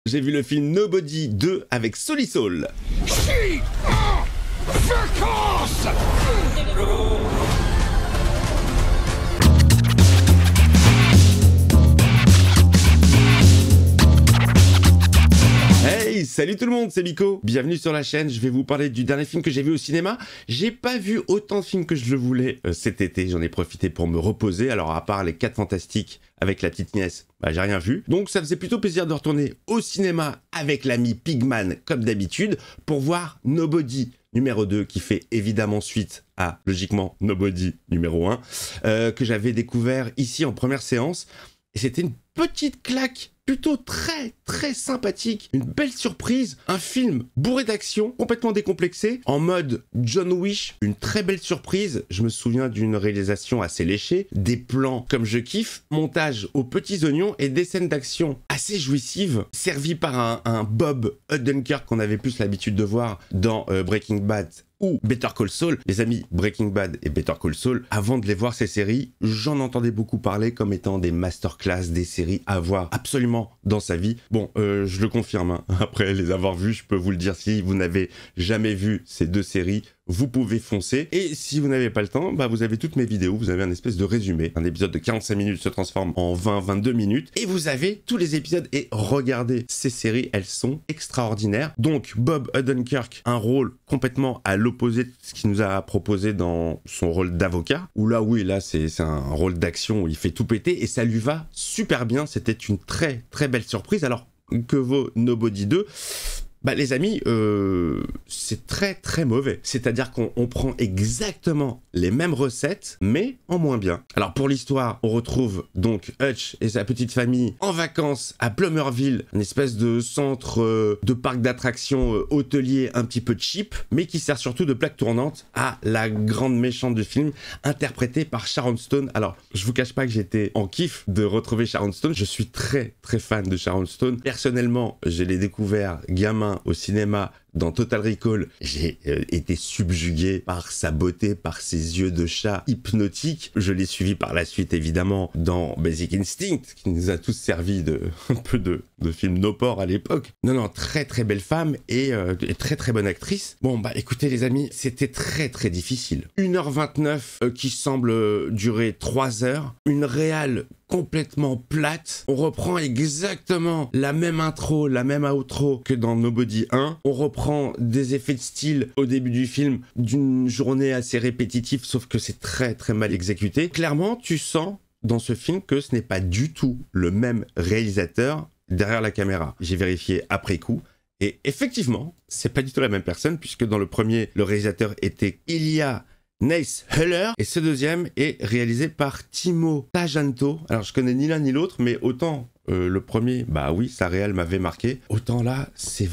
J'ai vu le film Nobody 2 avec Solisol. Hey, salut tout le monde, c'est Miko. Bienvenue sur la chaîne, je vais vous parler du dernier film que j'ai vu au cinéma. J'ai pas vu autant de films que je le voulais cet été, j'en ai profité pour me reposer. Alors à part les 4 Fantastiques avec la petite nièce, bah j'ai rien vu. Donc ça faisait plutôt plaisir de retourner au cinéma avec l'ami Pigman comme d'habitude pour voir Nobody numéro 2 qui fait évidemment suite à, logiquement, Nobody numéro 1 que j'avais découvert ici en première séance. Et c'était une petite claque plutôt très sympathique, une belle surprise, un film bourré d'action, complètement décomplexé, en mode John Wick, une très belle surprise, je me souviens d'une réalisation assez léchée, des plans comme je kiffe, montage aux petits oignons et des scènes d'action assez jouissives, servies par un Bob Odenkirk qu'on avait plus l'habitude de voir dans Breaking Bad ou Better Call Saul. Les amis, Breaking Bad et Better Call Saul, avant de les voir ces séries, j'en entendais beaucoup parler comme étant des masterclass, des séries à voir absolument dans sa vie. Bon, je le confirme, hein. Après les avoir vus, je peux vous le dire, si vous n'avez jamais vu ces deux séries, vous pouvez foncer. Et si vous n'avez pas le temps, bah vous avez toutes mes vidéos, vous avez un espèce de résumé. Un épisode de 45 minutes se transforme en 20-22 minutes. Et vous avez tous les épisodes. Et regardez ces séries, elles sont extraordinaires. Donc Bob Odenkirk, un rôle complètement à l'opposé de ce qu'il nous a proposé dans son rôle d'avocat. Où là, oui, là c'est un rôle d'action où il fait tout péter. Et ça lui va super bien. C'était une très belle surprise. Alors, que vaut Nobody 2 ? Bah les amis, c'est très mauvais. C'est-à-dire qu'on prend exactement les mêmes recettes, mais en moins bien. Alors pour l'histoire, on retrouve donc Hutch et sa petite famille en vacances à Plummerville, une espèce de centre de parc d'attractions hôtelier un petit peu cheap, mais qui sert surtout de plaque tournante à la grande méchante du film, interprétée par Sharon Stone. Alors, je vous cache pas que j'étais en kiff de retrouver Sharon Stone. Je suis très fan de Sharon Stone. Personnellement, je l'ai découvert gamin au cinéma dans Total Recall. J'ai été subjugué par sa beauté, par ses yeux de chat hypnotiques. Je l'ai suivi par la suite évidemment dans Basic Instinct, qui nous a tous servi de un peu de film no port à l'époque. Non, très belle femme et très bonne actrice. Bon bah écoutez les amis, c'était très difficile. 1h29 qui semble durer 3 heures. Une réal complètement plate. On reprend exactement la même intro, la même outro que dans Nobody 1. On reprend des effets de style au début du film d'une journée assez répétitive, sauf que c'est très mal exécuté. Clairement, tu sens dans ce film que ce n'est pas du tout le même réalisateur derrière la caméra. J'ai vérifié après coup. Et effectivement, c'est pas du tout la même personne, puisque dans le premier, le réalisateur était Ilya Naishuller, et ce deuxième est réalisé par Timo Tjahjanto. Alors je connais ni l'un ni l'autre, mais autant le premier, bah oui, sa réal m'avait marqué, autant là, c'est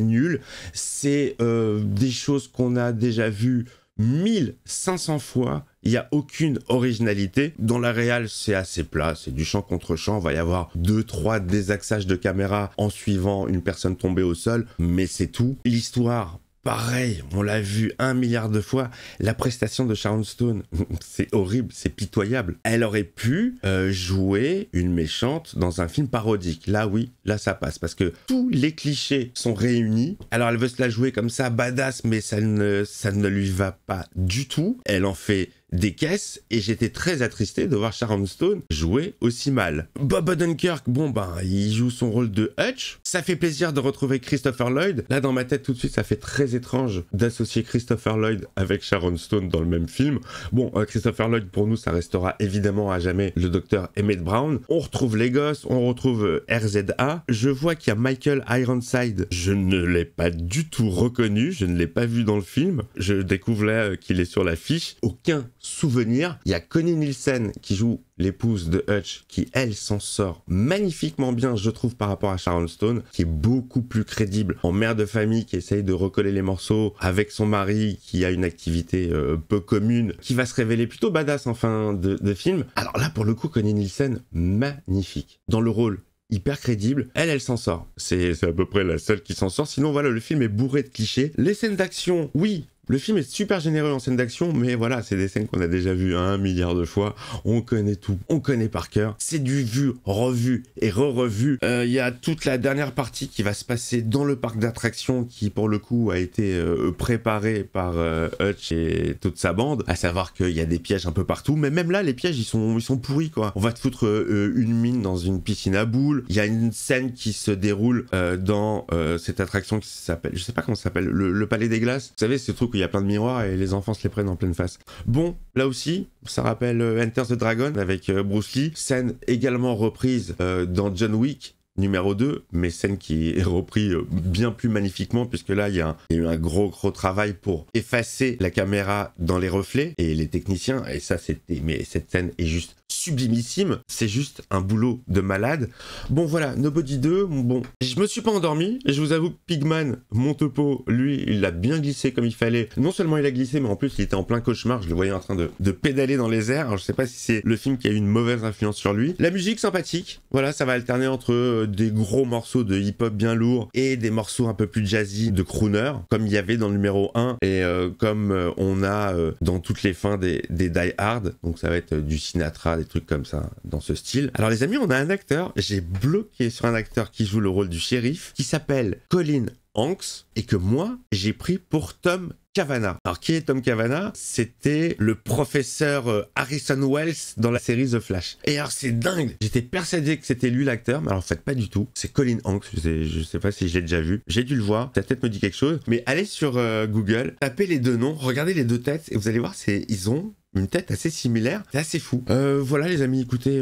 nul. C'est des choses qu'on a déjà vues 1500 fois. Il n'y a aucune originalité. Dans la réal, c'est assez plat, c'est du champ contre champ. Il va y avoir 2-3 désaxages de caméra en suivant une personne tombée au sol, mais c'est tout. L'histoire, pareil, on l'a vu 1 milliard de fois. La prestation de Sharon Stone, c'est horrible, c'est pitoyable. Elle aurait pu jouer une méchante dans un film parodique. Là, oui, là, ça passe. Parce que tous les clichés sont réunis. Alors, elle veut se la jouer comme ça, badass, mais ça ne lui va pas du tout. Elle en fait des caisses et j'étais très attristé de voir Sharon Stone jouer aussi mal. Bob Odenkirk, bon ben, il joue son rôle de Hutch. Ça fait plaisir de retrouver Christopher Lloyd. Là, dans ma tête, tout de suite, ça fait très étrange d'associer Christopher Lloyd avec Sharon Stone dans le même film. Bon, Christopher Lloyd, pour nous, ça restera évidemment à jamais le docteur Emmett Brown. On retrouve les gosses, on retrouve RZA. Je vois qu'il y a Michael Ironside. Je ne l'ai pas du tout reconnu, je ne l'ai pas vu dans le film. Je découvre là qu'il est sur l'affiche. Aucun souvenir. Il y a Connie Nielsen qui joue l'épouse de Hutch, qui elle s'en sort magnifiquement bien, je trouve, par rapport à Sharon Stone, qui est beaucoup plus crédible en mère de famille, qui essaye de recoller les morceaux avec son mari, qui a une activité peu commune, qui va se révéler plutôt badass en fin de film. Alors là, pour le coup, Connie Nielsen, magnifique. Dans le rôle hyper crédible, elle s'en sort. C'est à peu près la seule qui s'en sort. Sinon, voilà, le film est bourré de clichés. Les scènes d'action, oui, Le film est super généreux en scènes d'action, mais voilà, c'est des scènes qu'on a déjà vues 1 milliard de fois. On connaît tout, on connaît par cœur. C'est du vu, revu et re-revu. Il y a toute la dernière partie qui va se passer dans le parc d'attractions qui, pour le coup, a été préparé par Hutch et toute sa bande. À savoir qu'il y a des pièges un peu partout, mais même là, les pièges, ils sont pourris, quoi. On va te foutre une mine dans une piscine à boules. Il y a une scène qui se déroule dans cette attraction qui s'appelle, je sais pas comment ça s'appelle, le Palais des Glaces. Vous savez, ce truc où il y a plein de miroirs et les enfants se les prennent en pleine face. Bon, là aussi, ça rappelle Enter the Dragon avec Bruce Lee. Scène également reprise dans John Wick numéro 2, mais scène qui est reprise bien plus magnifiquement, puisque là, il y a eu un gros travail pour effacer la caméra dans les reflets, et les techniciens, et ça, mais cette scène est juste sublimissime, c'est juste un boulot de malade. Bon voilà, Nobody 2, bon, je me suis pas endormi, et je vous avoue que Pigman, mon topo, lui, il l'a bien glissé comme il fallait. Non seulement il a glissé, mais en plus il était en plein cauchemar, je le voyais en train de pédaler dans les airs. Alors je sais pas si c'est le film qui a eu une mauvaise influence sur lui. La musique sympathique, voilà, ça va alterner entre des gros morceaux de hip-hop bien lourds et des morceaux un peu plus jazzy de crooner, comme il y avait dans le numéro 1 et comme on a dans toutes les fins des Die Hard, donc ça va être du Sinatra, des trucs comme ça, dans ce style. Alors les amis, on a un acteur, j'ai bloqué sur un acteur qui joue le rôle du shérif, qui s'appelle Colin Hanks, et que moi, j'ai pris pour Tom Cavanagh. Alors qui est Tom Cavanagh? C'était le professeur Harrison Wells dans la série The Flash. Et alors c'est dingue, j'étais persuadé que c'était lui l'acteur, mais alors en fait pas du tout. C'est Colin Hanks, je sais pas si je l'ai déjà vu. J'ai dû le voir, sa tête me dit quelque chose. Mais allez sur Google, tapez les deux noms, regardez les deux têtes, et vous allez voir, ils ont une tête assez similaire, c'est assez fou. Voilà les amis, écoutez,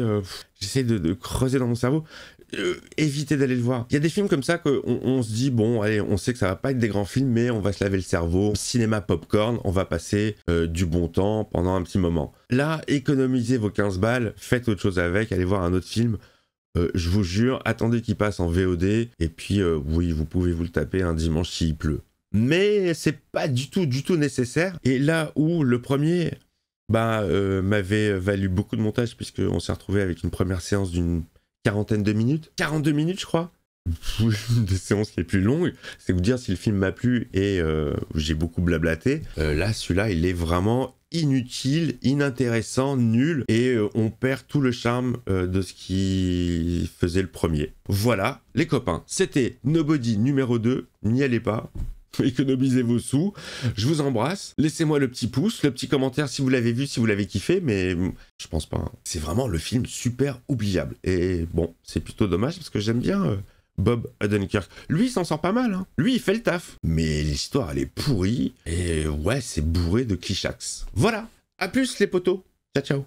j'essaie de creuser dans mon cerveau. Évitez d'aller le voir. Il y a des films comme ça qu'on se dit, bon, allez, on sait que ça va pas être des grands films, mais on va se laver le cerveau. Cinéma popcorn, on va passer du bon temps pendant un petit moment. Là, économisez vos 15 balles, faites autre chose avec, allez voir un autre film. Je vous jure, attendez qu'il passe en VOD, et puis oui, vous pouvez vous le taper un dimanche s'il pleut. Mais c'est pas du tout nécessaire. Et là où le premier m'avait valu beaucoup de montage, puisqu'on s'est retrouvé avec une première séance d'une quarantaine de minutes, 42 minutes je crois, une des séances les plus longues, c'est vous dire si le film m'a plu et j'ai beaucoup blablaté. Là celui-là il est vraiment inutile, inintéressant, nul, et on perd tout le charme de ce qui faisait le premier. Voilà les copains, c'était Nobody numéro 2, n'y allez pas. Économisez vos sous, je vous embrasse, laissez-moi le petit pouce, le petit commentaire si vous l'avez vu, si vous l'avez kiffé, mais je pense pas. C'est vraiment le film super oubliable. Et bon, c'est plutôt dommage parce que j'aime bien Bob Odenkirk. Lui, il s'en sort pas mal, hein. Lui, il fait le taf. Mais l'histoire, elle est pourrie, et ouais, c'est bourré de clichax. Voilà, à plus les potos, ciao ciao.